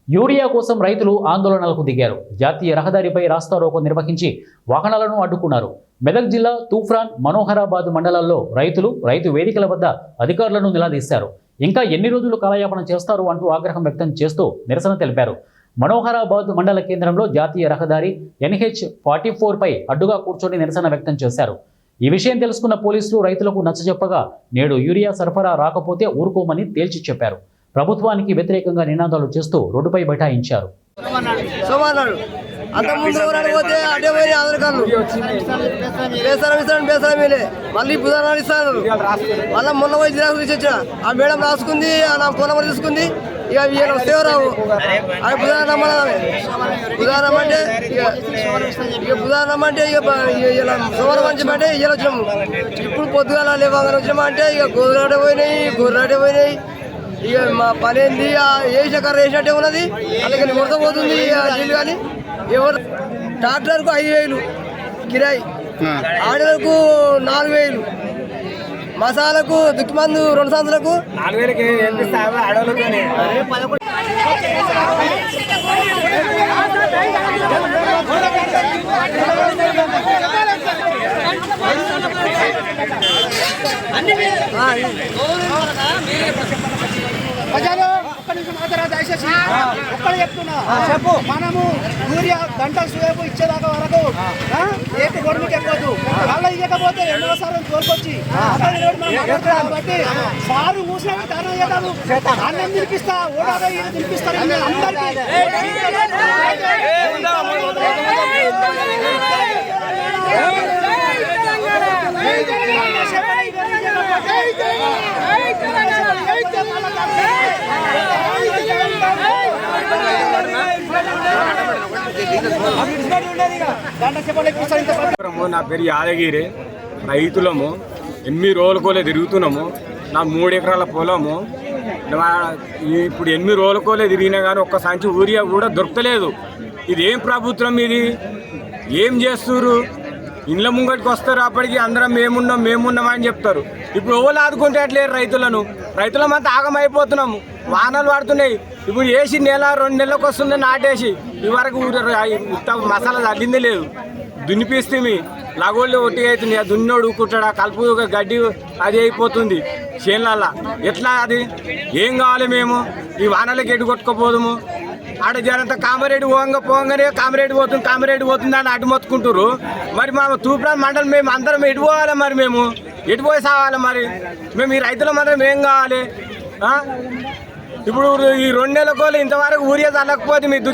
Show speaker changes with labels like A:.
A: Urea కోసం రైతులు ఆందోళనలకు దిగారు. జాతీయ రహదారిపై రాస్తారోకో నిర్వహించి వాహనాలను అడ్డుకున్నారు. మెదక్ జిల్లా తూఫ్రాన్, మనోహరాబాద్ మండలాల్లో రైతు వేదికల వద్ద అధికారులను నిలదీశారు. ఇంకా ఎన్ని రోజులు కాలయాపన చేస్తారు అంటూ ఆగ్రహం వ్యక్తం చేస్తూ నిరసన తెలిపారు. మనోహరాబాద్ మండల కేంద్రంలో జాతీయ రహదారి NH-44 పై అడ్డుగా కూర్చొని నిరసన వ్యక్తం చేశారు. ఈ విషయం తెలుసుకున్న పోలీసులు రైతులకు నచ్చజెప్పగా నేడు యూరియా సరఫరా రాకపోతే ఊరుకోమని తేల్చి చెప్పారు. ప్రభుత్వానికి వ్యతిరేకంగా నినాదాలు చేస్తూ రోడ్డుపై బైఠాయించారు.
B: మళ్ళీ బుధవారం ఇస్తారు. మళ్ళీ మొన్న పోయి జిరాక్స్ తెచ్చిన ఆ మేడం రాసుకుంది, నా ఫోన్ నెంబర్ తీసుకుంది. ఇక సేవరావు అవి బుధవారం రమ్మన్నది. బుధవారం అంటే ఇలా సోమవారం మంచి ఇలా వచ్చినాము. ఇప్పుడు పొద్దుగాల లేవగానే వచ్చినామా అంటే ఇక గోధురాటే పోయినాయి. ఇక మా పని ఏంది, వేసిన కర్ర వేసినట్టే ఉన్నది. అలాగే కొరత పోతుంది నీళ్ళు. కానీ ఎవరు ట్రాక్టర్కు 5,000 కిరాయి, ఆడలకు 4,000, మసాలకు దుక్కిమందు 2 సంవత్సరాలకు 4,000.
C: ప్రజలు ఒక్క నిమిషం మాత్రం దయచేసి ఒక్కడు చెప్తున్నా, మనము యూరియా గంటల సేపు ఇచ్చేదాకా వరకు ఏక గొడవకి ఎక్కదు. మళ్ళీ ఇవ్వకపోతే 2వ సార్లు తోలుకొచ్చి కాబట్టి సారు మూసిన కారణం చేద్దాము. అన్నం తినిపిస్తా, ఓడాగా తినిపిస్తారు అందరికీ.
D: నా పేరు యాదగిరి. రైతులము 8 రోజులకోలే తిరుగుతున్నాము. నా 3 ఎకరాల పొలము. ఇప్పుడు 8 రోజులకోలే తిరిగినా కానీ ఒక్క సంచి యూరియా కూడా దొరకలేదు. ఇది ఏం ప్రభుత్వం, ఇది ఏం చేస్తున్నారు? ఇండ్ల ముంగటికి వస్తారు, అప్పటికి అందరం మేమున్నామని చెప్తారు. ఇప్పుడు ఓళ్ళు ఆదుకుంటే అట్లేదు రైతులమంతా ఆగమైపోతున్నాము. వానలు పడుతున్నాయి. ఇప్పుడు వేసి 1-2 నెలలకు వస్తుంది నాటేసి. ఈ వరకు మసాలా తగ్గిందే లేదు. దున్నిపిస్తే లగోళ్ళు ఒట్టి అవుతుంది. దున్నోడు కుట్టడా కలుపు గడ్డి అది అయిపోతుంది చేనులల్లా. ఎట్లా అది ఏం కావాలి? మేము ఈ వానలకి ఎటు కొట్టుకోపోదుము. ఆడ జనంతా కామారెడ్డి పోగానే కామారెడ్డి పోతుంది అని అడ్డు మొత్తుకుంటారు. మరి మా తూప్రాన్ మండలం మేము అందరం ఎటు పోవాలి? మరి మేము ఎటు పోయి సావాలి? మరి మేము ఈ రైతుల మాత్రం ఏం కావాలి? ఇప్పుడు ఈ 2 నెలల కోళ్ళు ఇంతవరకు ఊరియా చల్లకపోతే మీ